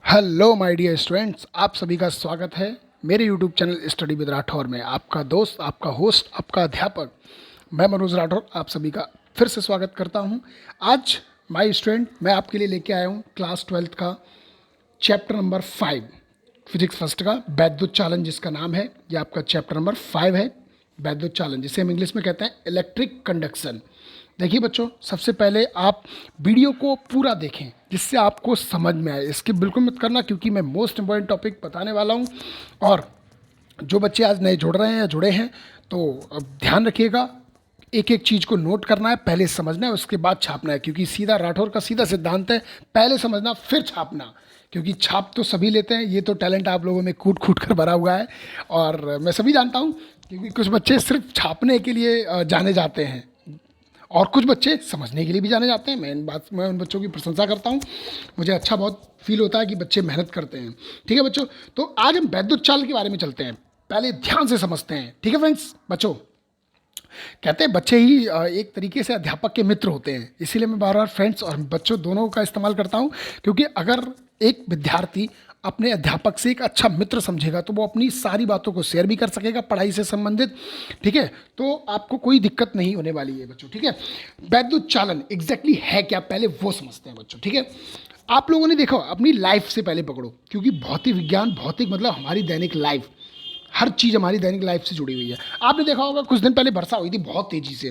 Hello my dear students, आप सभी का स्वागत है मेरे YouTube channel study with Rathore में। आपका दोस्त, आपका होस्ट, आपका अध्यापक मैं मनोज राठौर आप सभी का फिर से स्वागत करता हूं। आज माय स्टूडेंट मैं आपके लिए लेके आया हूं क्लास 12th का चैप्टर नंबर 5 फिजिक्स फर्स्ट का वैद्युत चालन, जिसका नाम है, ये आपका चैप्टर नंबर 5 है, वैद्युत चालन, जिसे हम इंग्लिश में कहते हैं इलेक्ट्रिक कंडक्शन। देखिए बच्चों, सबसे पहले आप वीडियो को पूरा देखें जिससे आपको समझ में आए। इसके बिल्कुल मत करना क्योंकि मैं मोस्ट इम्पॉर्टेंट टॉपिक बताने वाला हूँ। और जो बच्चे आज नए जुड़ रहे हैं या जुड़े हैं तो अब ध्यान रखिएगा, एक एक चीज़ को नोट करना है, पहले समझना है उसके बाद छापना है, क्योंकि सीधा राठौर का सीधा सिद्धांत है, पहले समझना फिर छापना। क्योंकि छाप तो सभी लेते हैं, ये तो टैलेंट आप लोगों में कूट कूट कर भरा हुआ है और मैं सभी जानता हूँ। क्योंकि कुछ बच्चे सिर्फ छापने के लिए जाने जाते हैं और कुछ बच्चे समझने के लिए भी जाने जाते हैं। मैं उन बच्चों की प्रशंसा करता हूँ, मुझे अच्छा बहुत फील होता है कि बच्चे मेहनत करते हैं। ठीक है बच्चों, तो आज हम वैद्युत चाल के बारे में चलते हैं, पहले ध्यान से समझते हैं। ठीक है फ्रेंड्स, बच्चों कहते हैं बच्चे ही एक तरीके से अध्यापक के मित्र होते हैं, इसीलिए मैं बार बार फ्रेंड्स और बच्चों दोनों का इस्तेमाल करता हूँ। क्योंकि अगर एक विद्यार्थी अपने अध्यापक से एक अच्छा मित्र समझेगा तो वो अपनी सारी बातों को शेयर भी कर सकेगा पढ़ाई से संबंधित। ठीक है, तो आपको कोई दिक्कत नहीं होने वाली है बच्चों। ठीक है, वैद्युत चालन एग्जैक्टली है क्या, पहले वो समझते हैं बच्चों। ठीक है, आप लोगों ने देखा अपनी लाइफ से पहले पकड़ो, क्योंकि भौतिक विज्ञान, भौतिक मतलब हमारी दैनिक लाइफ, हर चीज़ हमारी दैनिक लाइफ से जुड़ी हुई है। आपने देखा होगा कुछ दिन पहले वर्षा हुई थी बहुत तेज़ी से,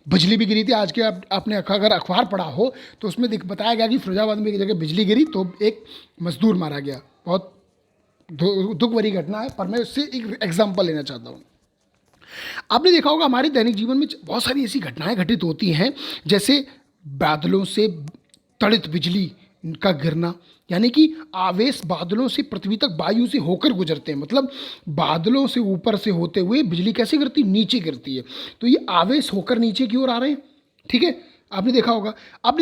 बिजली भी गिरी थी। आज के आपने अगर अखबार पढ़ा हो तो उसमें बताया गया कि फिरोजाबाद में एक जगह बिजली गिरी तो एक मजदूर मारा गया। बहुत दुख भरी घटना है, पर मैं उससे एक एग्जाम्पल लेना चाहता हूँ। आपने देखा होगा हमारे दैनिक जीवन में बहुत सारी ऐसी घटनाएं घटित होती हैं, जैसे बादलों से तड़ित बिजली का गिरना, यानी कि आवेश बादलों से पृथ्वी तक वायु से होकर गुजरते हैं। मतलब बादलों से ऊपर से होते हुए बिजली कैसे गिरती, नीचे गिरती है, तो ये आवेश होकर नीचे की ओर आ रहे हैं। ठीक है, आपने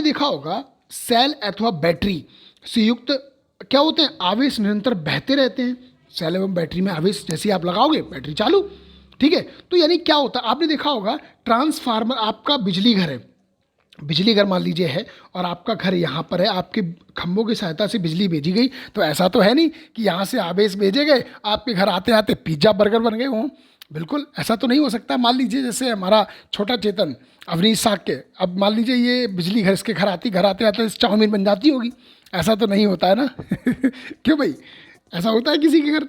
देखा होगा सेल अथवा बैटरी से युक्त क्या होते हैं, आवेश निरंतर बहते रहते हैं। सेल एवं बैटरी में आवेश जैसे आप लगाओगे बैटरी चालू। ठीक है, तो यानी क्या होता है, आपने देखा होगा ट्रांसफार्मर, आपका बिजली घर है, बिजली घर मान लीजिए है, और आपका घर यहाँ पर है, आपके खंभों की सहायता से बिजली भेजी गई। तो ऐसा तो है नहीं कि यहाँ से आवेश भेजे गए, आपके घर आते आते पिज्ज़ा बर्गर बन गए हों। बिल्कुल ऐसा तो नहीं हो सकता। मान लीजिए जैसे हमारा छोटा चेतन अवनीश साक्य, अब मान लीजिए ये बिजली घर, इसके घर आते आते चाउमीन बन जाती होगी, ऐसा तो नहीं होता है ना। क्यों भाई, ऐसा होता है किसी के घर?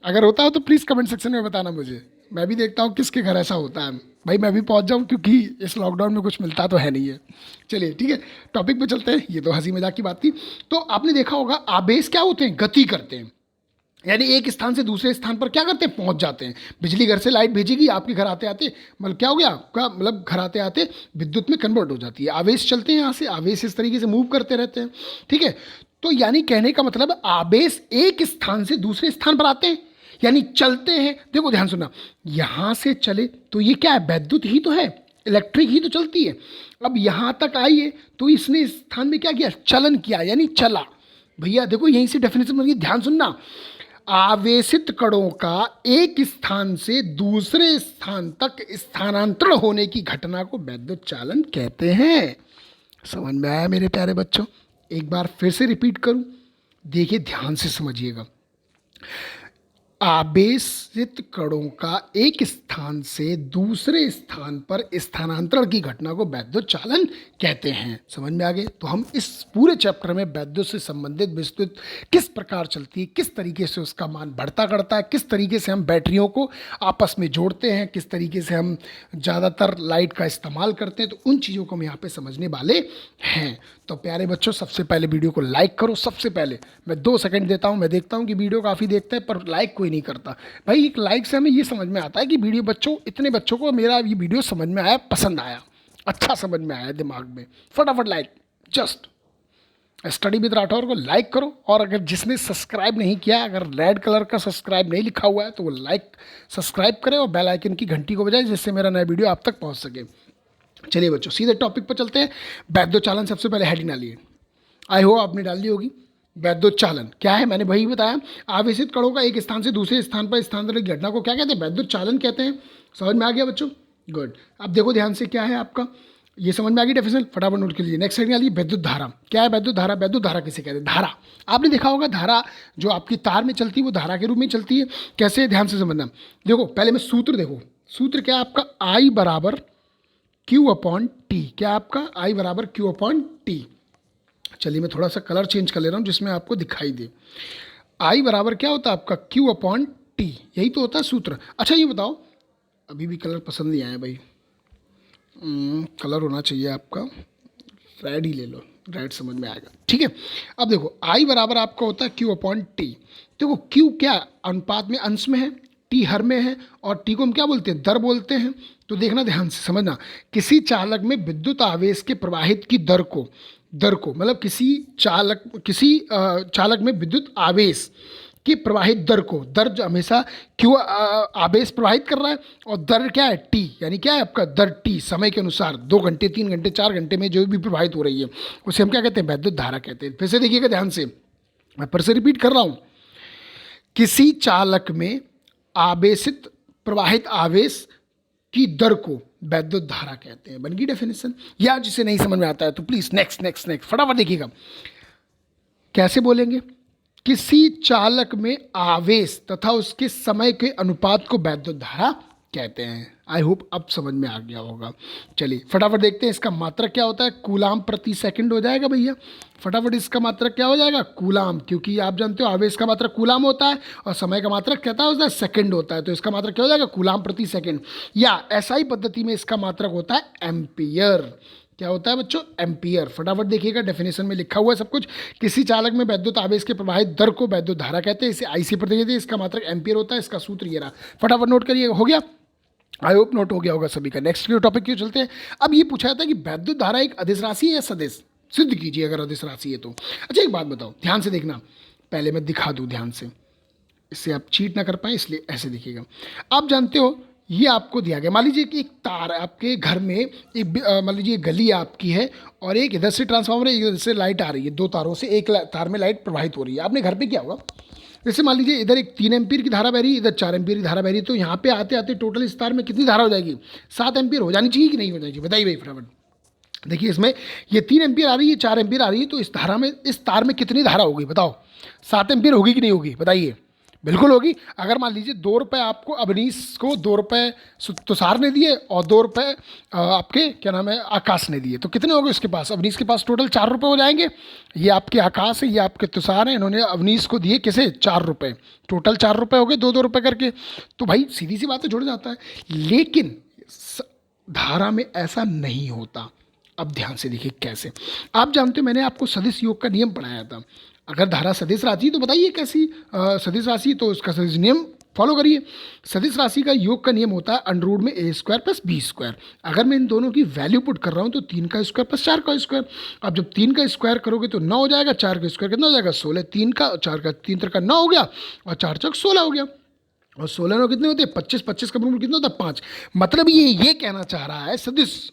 अगर होता हो तो प्लीज़ कमेंट सेक्शन में बताना मुझे, मैं भी देखता हूँ किसके घर ऐसा होता है भाई, मैं भी पहुँच जाऊँ, क्योंकि इस लॉकडाउन में कुछ मिलता तो है नहीं है। चलिए ठीक है, टॉपिक पे चलते हैं, ये तो हंसी मजाक की बात थी। तो आपने देखा होगा आवेश क्या होते हैं, गति करते हैं, यानी एक स्थान से दूसरे स्थान पर क्या करते हैं, पहुंच जाते हैं। बिजली घर से लाइट भेजेगी, आपके घर आते आते मतलब क्या हो गया आपका, मतलब घर आते आते विद्युत में कन्वर्ट हो जाती है। आवेश चलते हैं, यहाँ से आवेश इस तरीके से मूव करते रहते हैं। ठीक है, तो यानी कहने का मतलब आवेश एक स्थान से दूसरे स्थान पर आते हैं, यानी चलते हैं। देखो ध्यान सुनना, यहाँ से चले तो ये क्या है, वैद्युत ही तो है, इलेक्ट्रिक ही तो चलती है। अब यहाँ तक आई है तो इसने इस स्थान में क्या किया, चलन किया, यानी चला। भैया देखो यहीं से डेफिनेशन बन गई, ध्यान सुनना। आवेशित कणों का एक स्थान से दूसरे स्थान तक स्थानांतरण होने की घटना को वैद्युत चालन कहते हैं। समझ में आया मेरे प्यारे बच्चों? एक बार फिर से रिपीट करूं, देखिए ध्यान से समझिएगा। आवेशित कणों का एक स्थान से दूसरे स्थान पर स्थानांतरण की घटना को वैद्युत चालन कहते हैं। समझ में आ गए? तो हम इस पूरे चैप्टर में वैद्युत से संबंधित विस्तृत किस प्रकार चलती है, किस तरीके से उसका मान बढ़ता करता है, किस तरीके से हम बैटरियों को आपस में जोड़ते हैं, किस तरीके से हम ज़्यादातर लाइट का इस्तेमाल करते हैं, तो उन चीज़ों को हम यहाँ पे समझने वाले हैं। तो प्यारे बच्चों, सबसे पहले वीडियो को लाइक करो। सबसे पहले मैं 2 सेकंड देता हूँ, मैं देखता हूँ कि वीडियो काफ़ी देखते हैं पर लाइक कोई नहीं करता। भाई एक लाइक से हमें ये समझ में आता है कि वीडियो बच्चों, इतने बच्चों को मेरा ये वीडियो समझ में आया, पसंद आया, अच्छा समझ में आया दिमाग में। फटाफट like, just study with Rathore को लाइक करो। और अगर जिसने सब्सक्राइब नहीं किया, अगर रेड कलर का सब्सक्राइब नहीं लिखा हुआ है तो वो लाइक सब्सक्राइब करें और बेल आइकन की घंटी को बजाएं, जिससे मेरा नया वीडियो आप तक पहुंच सके। चलिए बच्चों, सीधे टॉपिक पर चलते हैं। वैद्युत चालन सबसे पहले हेडिंग डालिए, आई हो आपने डाल ली होगी। वैद्युत चालन क्या है, मैंने वही बताया। आवेशित कणों का एक स्थान से दूसरे स्थान पर स्थानांतरण की घटना को क्या कहते हैं, वैद्युत चालन कहते हैं। समझ में आ गया बच्चों? गुड। अब देखो ध्यान से, क्या है आपका ये समझ में आ गई डेफिनेशन, फटाफट नोट कर लीजिए। नेक्स्ट हेडिंग आ रही है विद्युत धारा। क्या है विद्युत धारा? विद्युत धारा किसे कहते हैं? धारा, आपने देखा होगा धारा जो आपकी तार में चलती है वो धारा के रूप में चलती है। कैसे? ध्यान से समझना। देखो पहले मैं सूत्र देखो, सूत्र क्या है आपका? आई बराबर क्यू अपॉन टी। क्या आपका? आई बराबर क्यू अपॉन टी। चलिए मैं थोड़ा सा कलर चेंज कर ले रहा हूँ जिसमें आपको दिखाई दे। आई बराबर क्या होता है आपका? क्यू अपॉन टी, यही तो होता है सूत्र। अच्छा ये बताओ, अभी भी कलर पसंद नहीं आया भाई, कलर होना चाहिए आपका रेड ही ले लो, रेड समझ में आएगा, ठीक है। अब देखो आई बराबर आपका होता है क्यू अपॉन टी। देखो क्यू क्या अनुपात में, अंश में है, टी हर में है, और टी को हम क्या बोलते हैं? दर बोलते हैं। तो देखना ध्यान से समझना, किसी चालक में विद्युत आवेश के प्रवाहित की दर को मतलब किसी चालक में विद्युत आवेश की प्रवाहित दर को, दर जो हमेशा क्यों आवेश प्रवाहित कर रहा है, और दर क्या है? टी, यानी क्या है आपका? दर टी, समय के अनुसार 2 घंटे 3 घंटे 4 घंटे में जो भी प्रवाहित हो रही है उसे हम क्या कहते हैं? विद्युत धारा कहते हैं। फिर से देखिएगा ध्यान से, मैं फिर से रिपीट कर रहा हूँ, किसी चालक में आवेशित प्रवाहित आवेश की दर को वैद्युत धारा कहते हैं। बन गई डेफिनेशन। या जिसे नहीं समझ में आता है तो प्लीज नेक्स्ट नेक्स्ट नेक्स्ट फटाफट देखिएगा। कैसे बोलेंगे? किसी चालक में आवेश तथा उसके समय के अनुपात को वैद्युत धारा कहते हैं। आई होप अब समझ में आ गया होगा। चलिए फटाफट देखते हैं इसका मात्रक क्या होता है। कूलाम प्रति सेकंड हो जाएगा भैया। फटाफट इसका मात्रक क्या हो जाएगा? कूलाम, क्योंकि आप जानते हो आवेश का मात्रक कूलाम होता है और समय का मात्रक कहता होता है सेकंड होता है, तो इसका मात्रक क्या हो जाएगा? कूलाम प्रति सेकंड। या एसआई पद्धति में इसका मात्रक होता है एम्पियर। क्या होता है बच्चों? एम्पियर। फटाफट देखिएगा, डेफिनेशन में लिखा हुआ है सब कुछ। किसी चालक में वैद्युत आवेश के प्रवाहित दर को वैद्युत धारा कहते हैं। इसे आईसी प्रति कहते हैं, इसका मात्रक एम्पियर होता है। इसका सूत्र ये रहा, फटाफट नोट करिए। हो गया? आई होप नोट हो गया होगा सभी का। नेक्स्ट टॉपिक क्यों चलते हैं। अब ये पूछा जाता है कि वैद्युत धारा एक अदिश राशि है या सदिश? सिद्ध कीजिए अगर अदिश राशि है तो। अच्छा एक बात बताओ, ध्यान से देखना, पहले मैं दिखा दूं ध्यान से, इससे आप चीट ना कर पाए, इसलिए ऐसे देखिएगा। आप जानते हो ये आपको दिया गया, मान लीजिए कि एक तार आपके घर में, एक मान लीजिए गली आपकी है और एक इधर से ट्रांसफार्मर है, इधर से लाइट आ रही है, 2 तारों से एक तार में लाइट प्रवाहित हो रही है। आपने घर पे क्या होगा, जैसे मान लीजिए इधर एक 3 एम्पीयर की धारा बह रही है, इधर 4 एम्पीयर की धारा बह रही है, तो यहाँ पे आते आते टोटल इस तार में कितनी धारा हो जाएगी? 7 एम्पीयर हो जानी चाहिए कि नहीं हो जानी चाहिए? बताइए भाई फटाफट। देखिए इसमें ये 3 एम्पीयर आ रही है, 4 एम्पीयर आ रही है, तो इस धारा में, इस तार में कितनी धारा होगी बताओ? 7 एम्पीयर होगी कि नहीं होगी? बताइए। बिल्कुल होगी। अगर मान लीजिए 2 रुपये आपको अवनीश को 2 रुपये तुषार ने दिए और 2 रुपये आपके क्या नाम है आकाश ने दिए, तो कितने हो गए उसके पास? अवनीश के पास टोटल 4 रुपये हो जाएंगे। ये आपके आकाश है, ये आपके तुषार है, इन्होंने अवनीश को दिए किसे? 4 रुपये। टोटल 4 रुपये हो गए, 2-2 रुपये करके। तो भाई सीधी सी बात है, जुड़ जाता है। लेकिन धारा में ऐसा नहीं होता। अब ध्यान से देखिए कैसे। आप जानते हो मैंने आपको सदिश योग का नियम पढ़ाया था। अगर धारा सदिश राशि तो बताइए कैसी सदिश राशि, तो उसका सदिश नियम फॉलो करिए। सदिश राशि का योग का नियम होता है अंडररूट में a square plus B square. अगर मैं इन दोनों की वैल्यू पुट कर रहा हूँ तो 3 का स्क्वायर प्लस 4 का स्क्वायर। अब जब 3 का स्क्वायर करोगे तो 9 हो जाएगा, 4 का स्क्वायर कितना हो जाएगा? 16। 3 का 4 का 3 का 9 हो गया और 4 चौक 16 हो गया। और 16 9 कितने होते हैं? 25। 25 का वर्गमूल कितना होता है? 5। मतलब ये कहना चाह रहा है सदिश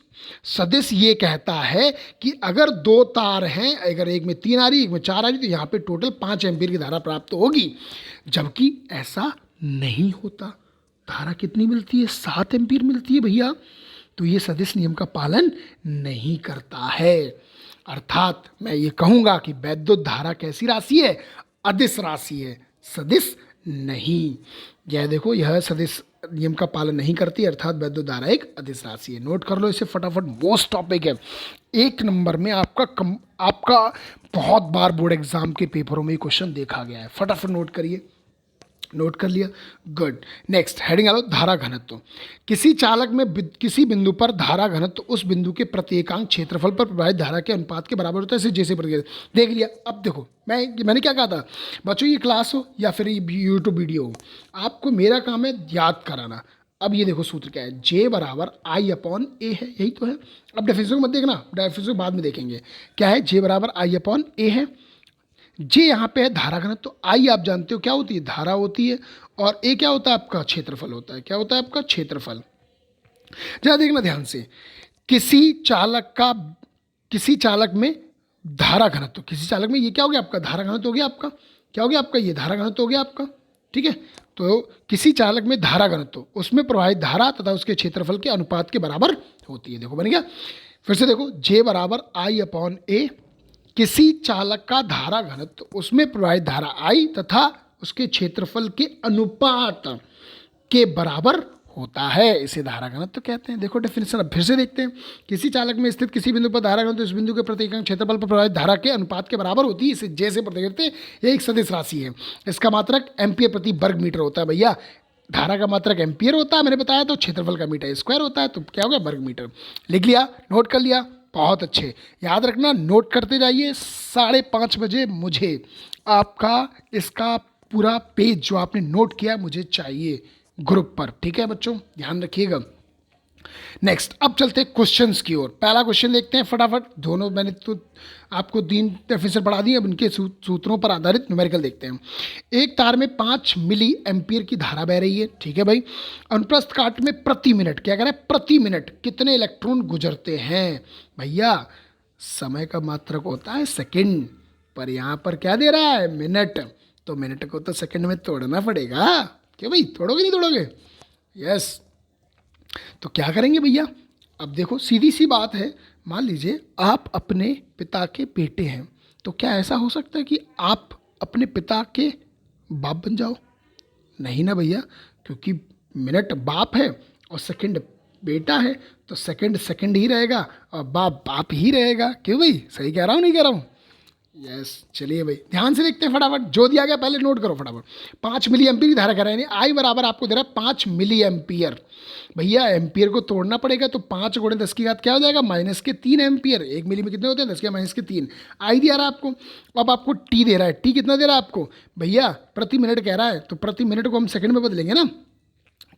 ये कहता है कि अगर 2 तार हैं, अगर एक में 3 आ रही एक में 4 आ रही, तो यहाँ पे टोटल 5 एम्पीयर की धारा प्राप्त होगी। जबकि ऐसा नहीं होता। धारा कितनी मिलती है? 7 एम्पीयर मिलती है भैया। तो ये सदिश नियम का पालन नहीं करता है। अर्थात मैं ये कहूँगा कि वैद्युत धारा कैसी राशि है? अदिश राशि है, सदिश नहीं। यह देखो, यह सदिश नियम का पालन नहीं करती, अर्थात वैद्युत धारा एक अदिश राशि है। नोट कर लो इसे फटाफट, मोस्ट टॉपिक है। 1 नंबर में आपका बहुत बार बोर्ड एग्जाम के पेपरों में क्वेश्चन देखा गया है। फटाफट नोट करिए। नोट कर लिया? गुड। नेक्स्ट हेडिंग आ लो, धारा घनत्व। किसी चालक में किसी बिंदु पर धारा घनत्व उस बिंदु के प्रत्येकांक क्षेत्रफल पर प्रवाहित धारा के अनुपात के बराबर होता है। जैसे देख लिया। अब देखो मैंने क्या कहा था बच्चों, ये क्लास हो या फिर ये यूट्यूब वीडियो हो, आपको मेरा काम है याद कराना। अब ये देखो सूत्र क्या है, J बराबर I अपॉन ए है, यही तो है। अब डेफिनेशन को मत देखना, डेफिनेशन बाद में देखेंगे। क्या है? J बराबर I अपॉन ए है। जे यहाँ पे है धारा घनत्व, तो आई आप जानते हो क्या होती है? धारा होती है। और ए क्या होता है आपका? क्षेत्रफल होता है। क्या होता है आपका? क्षेत्रफल। जरा देखना ध्यान से, किसी चालक में धारा घनत्व, किसी चालक में ये क्या हो गया आपका? धारा घनत्व हो गया आपका। क्या हो गया आपका? ये धारा घनत्व हो गया आपका। ठीक है, तो किसी चालक में धारा घनत्व उसमें प्रवाहित धारा तथा उसके क्षेत्रफल के अनुपात के बराबर होती है। देखो बन गया। फिर से देखो, जे बराबर आई अपॉन ए, किसी चालक का धारा घनत्व, उसमें प्रवाहित धारा आई तथा उसके क्षेत्रफल के अनुपात के बराबर होता है, इसे धारा घनत्व कहते हैं। देखो डेफिनेशन अब फिर से देखते हैं। किसी चालक में स्थित किसी बिंदु पर धारा घनत्व इस बिंदु के प्रति इकाई क्षेत्रफल पर प्रवाहित धारा के अनुपात के बराबर होती है। इसे जे से प्रकट करते हैं। ये एक सदिश राशि है। इसका मात्रक एम्पियर प्रति वर्ग मीटर होता है। भैया धारा का मात्रक एम्पियर होता है, मैंने बताया, तो क्षेत्रफल का मीटर स्क्वायर होता है, तो क्या हो गया, वर्ग मीटर। लिख लिया, नोट कर लिया, बहुत अच्छे। याद रखना, नोट करते जाइए। 5:30 बजे मुझे आपका इसका पूरा पेज जो आपने नोट किया मुझे चाहिए ग्रुप पर, ठीक है बच्चों, ध्यान रखिएगा। नेक्स्ट, अब चलते हैं क्वेश्चंस की ओर। पहला क्वेश्चन देखते हैं फटाफट। दोनों मैंने तो आपको 3 डेफिनेशन पढ़ा दी, अब इनके सूत्रों पर आधारित न्यूमेरिकल देखते हैं। एक तार में 5 मिली एम्पियर की धारा बह रही है, ठीक है भाई। अनुप्रस्थ काट में प्रति मिनट, क्या कह रहा है, प्रति मिनट कितने इलेक्ट्रॉन गुजरते हैं। भैया समय का मात्रक होता है सेकंड, पर यहाँ पर क्या दे रहा है, मिनट, तो मिनट को तो सेकंड में तोड़ना पड़ेगा। क्यों भाई, तोड़ोगे नहीं तोड़ोगे, यस। तो क्या करेंगे भैया, अब देखो सीधी सी बात है। मान लीजिए आप अपने पिता के बेटे हैं, तो क्या ऐसा हो सकता है कि आप अपने पिता के बाप बन जाओ? नहीं ना भैया, क्योंकि मिनट बाप है और सेकंड बेटा है, तो सेकंड सेकंड ही रहेगा और बाप बाप ही रहेगा। क्यों भाई, सही कह रहा हूँ नहीं कह रहा हूँ? यस, चलिए भाई ध्यान से देखते हैं फटाफट। जो दिया गया पहले नोट करो फटाफट। 5 मिली एम्पियर की धारा कह रहे हैं, आई बराबर आपको दे रहा है 5 मिली एम्पियर। भैया एम्पियर को तोड़ना पड़ेगा, तो 5 गुणे 10 की घात क्या हो जाएगा, -3 एम्पियर। 1 मिली में कितने होते हैं, 10 के -3। आई दिया रहा है आपको। अब आपको टी दे रहा है, टी कितना दे रहा है आपको भैया, प्रति मिनट कह रहा है, तो प्रति मिनट को हम सेकंड में बदलेंगे ना।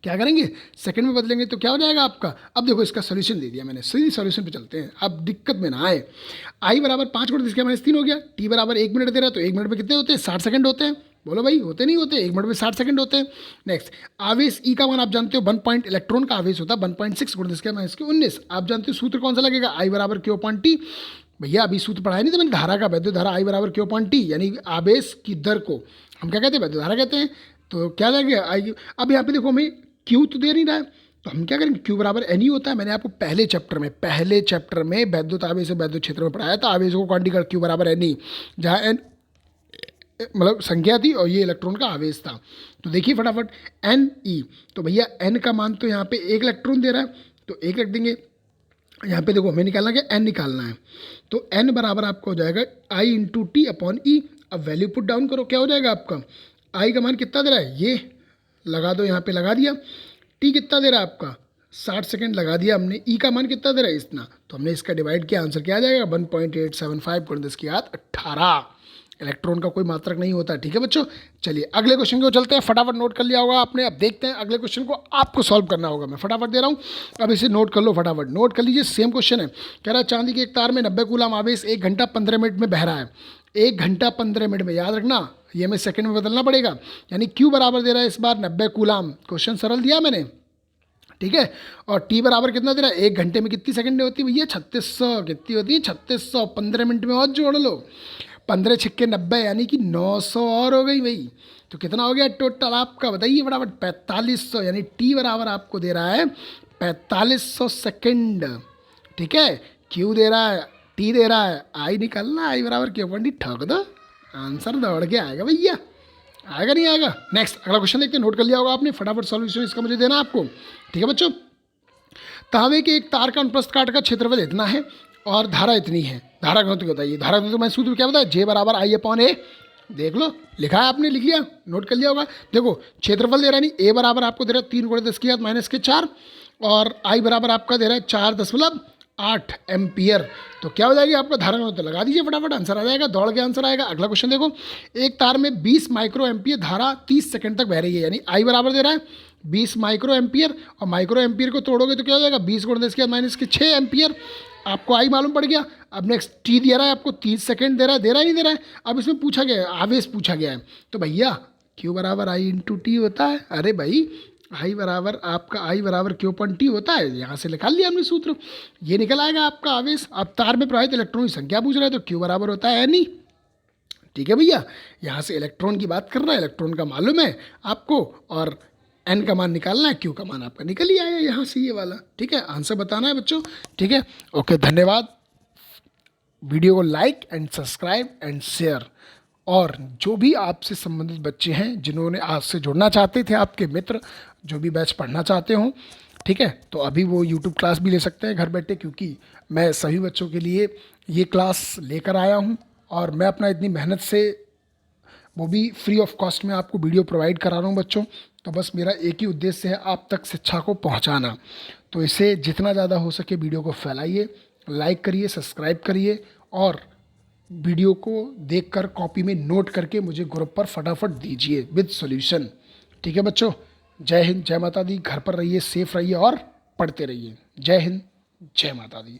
क्या करेंगे, सेकंड में बदलेंगे, तो क्या हो जाएगा आपका। अब देखो इसका सोल्यूशन दे दिया मैंने, सीधी सोल्यूशन पे चलते हैं, अब दिक्कत में ना आए। आई बराबर 5 गुणे 10 के -3 हो गया। टी बराबर 1 मिनट दे रहा है, तो 1 मिनट में कितने होते हैं, 60 सेकंड होते हैं। बोलो भाई, होते नहीं होते, 1 मिनट में 60 सेकंड होते हैं। नेक्स्ट, आवेश ई का मान आप जानते हो 1 पॉइंट, इलेक्ट्रॉन का आवेश होता है 1.6 गुणे 10 के -19। आप जानते हो सूत्र कौन सा लगेगा, आई बराबर क्यू अपॉन टी। भैया अभी सूत्र पढ़ाया नहीं तो मैंने, धारा का वैद्युत धारा आई बराबर क्यू अपॉन टी, यानी आवेश की दर को हम क्या कहते हैं, वैद्युत धारा कहते हैं। तो क्या लगेगा आई। अब यहाँ पे देखो हमें क्यू तो दे नहीं रहा है, तो हम क्या करेंगे, क्यू बराबर एन ही होता है। मैंने आपको पहले चैप्टर में वैद्युत आवेश और वैद्युत क्षेत्र में पढ़ाया था, आवेश को क्वांटिटी कर क्यू बराबर एन ही, जहाँ एन मतलब संख्या थी और ये इलेक्ट्रॉन का आवेश था। तो देखिए फटाफट, एन ई, तो भैया एन का मान तो यहाँ पे 1 इलेक्ट्रॉन दे रहा है, तो 1 रख देंगे। यहाँ पे देखो हमें निकालना क्या, एन निकालना है, तो एन बराबर आपका हो जाएगा आई इंटू टी अपॉन ई। अब वैल्यू पुट डाउन करो, क्या हो जाएगा आपका, आई का मान कितना दे रहा है, ये लगा दो, यहाँ पे लगा दिया। टी कितना दे रहा है आपका, 60 सेकंड लगा दिया हमने। ई का मान कितना दे रहा है, इतना, तो हमने इसका डिवाइड किया, आंसर क्या आ जाएगा, 1.875 गुणे 10 की घात 18। इलेक्ट्रॉन का कोई मात्रक नहीं होता, ठीक है बच्चों। चलिए अगले क्वेश्चन की ओर चलते हैं। फटाफट नोट कर लिया होगा आपने, अब देखते हैं अगले क्वेश्चन को आपको सॉल्व करना होगा। मैं फटाफट दे रहा हूँ, अब इसे नोट कर लो, फटाफट नोट कर लीजिए। सेम क्वेश्चन है, कह रहा है चांदी के एक तार में 90 कूलाम आवेश 1 घंटा 15 मिनट में बह रहा है। 1 घंटा 15 मिनट में, याद रखना ये हमें सेकंड में बदलना पड़ेगा, यानी क्यू बराबर दे रहा है इस बार 90 कूलाम। क्वेश्चन सरल दिया मैंने, ठीक है। और टी बराबर कितना दे रहा है, 1 घंटे में कितनी सेकंड होती है भैया, 3600। कितनी होती है, 3600। 15 मिनट में और जोड़ लो, 15 छिक्के 90, यानी कि 900 और हो गई भाई। तो कितना हो गया टोटल आपका, बताइए फटाफट, 4500। यानी टी बराबर आपको दे रहा है 4500 सेकंड, ठीक है। क्यू दे रहा है, टी दे रहा है, आई निकालना, आई बराबर क्यू अपॉन टी, ठोक दो, आंसर दौड़ के आएगा भैया। आएगा नहीं आएगा। नेक्स्ट अगला क्वेश्चन देखते हैं, नोट कर लिया होगा आपने, फटाफट सॉल्यूशन इसका मुझे देना आपको, ठीक है बच्चों। तांबे के एक तार का अनुप्रस्थ काट का क्षेत्रफल इतना है और धारा इतनी है। धारा घनत्व बताइए, धारा घनत्व मैं सूत्र क्या बताया, जे बराबर आई अपॉन ए। देख लो, लिखा है आपने, लिख लिया, नोट कर लिया होगा। देखो क्षेत्रफल दे रहा है नहीं, ए बराबर आपको दे रहा है 3 गुणे 10 की घात -4, और आई बराबर आपका दे रहा है 4.8 एम्पियर। तो क्या हो जाएगी आपका धारा घनत्व, लगा दीजिए फटाफट, आंसर आ जाएगा, दौड़ के आंसर आएगा। अगला क्वेश्चन देखो, एक तार में 20 माइक्रो एम्पियर धारा 30 सेकंड तक बह रही है, यानी आई बराबर दे रहा है 20 माइक्रो एम्पियर, और माइक्रो एम्पियर को तोड़ोगे तो क्या हो जाएगा, 20 गुणे 10 की घात -6 एम्पियर। आपको आई मालूम पड़ गया। अब नेक्स्ट टी दे रहा है आपको 30 सेकंड दे रहा है, नहीं दे रहा है। अब इसमें पूछा गया है, आवेश पूछा गया है, तो भैया क्यू बराबर आई इंटू टी होता है। अरे भाई आई बराबर आपका आई बराबर क्यू अपॉन टी होता है, यहाँ से निकाल लिया हमने सूत्र, ये निकल आएगा आपका आवेश। अब तार में प्रवाहित इलेक्ट्रॉन की संख्या पूछ रहा है, तो क्यू बराबर होता है एन ई, ठीक है भैया। यहाँ से इलेक्ट्रॉन की बात कर रहा है, इलेक्ट्रॉन का मालूम है आपको, और एन का मान निकालना है, क्यू का मान आपका निकल ही आया यहाँ से ये वाला। ठीक है, आंसर बताना है बच्चों। ठीक है, ओके, धन्यवाद। वीडियो को like and subscribe and share. और जो भी आपसे संबंधित बच्चे हैं जिन्होंने आपसे जुड़ना चाहते थे, आपके मित्र जो भी बैच पढ़ना चाहते हों, ठीक है, तो अभी वो यूट्यूब क्लास भी ले सकते हैं घर बैठे, क्योंकि मैं सभी बच्चों के लिए ये क्लास लेकर आया हूँ। और मैं अपना इतनी मेहनत से वो भी फ्री ऑफ कॉस्ट में आपको वीडियो प्रोवाइड करा रहा हूँ बच्चों। तो बस मेरा एक ही उद्देश्य है, आप तक शिक्षा को पहुँचाना। तो इसे जितना ज़्यादा हो सके वीडियो को फैलाइए, लाइक करिए, सब्सक्राइब करिए, और वीडियो को देखकर कॉपी में नोट करके मुझे ग्रुप पर फटाफट दीजिए विद सॉल्यूशन। ठीक है बच्चों, जय हिंद, जय माता दी। घर पर रहिए, सेफ रहिए और पढ़ते रहिए। जय हिंद, जय माता दी।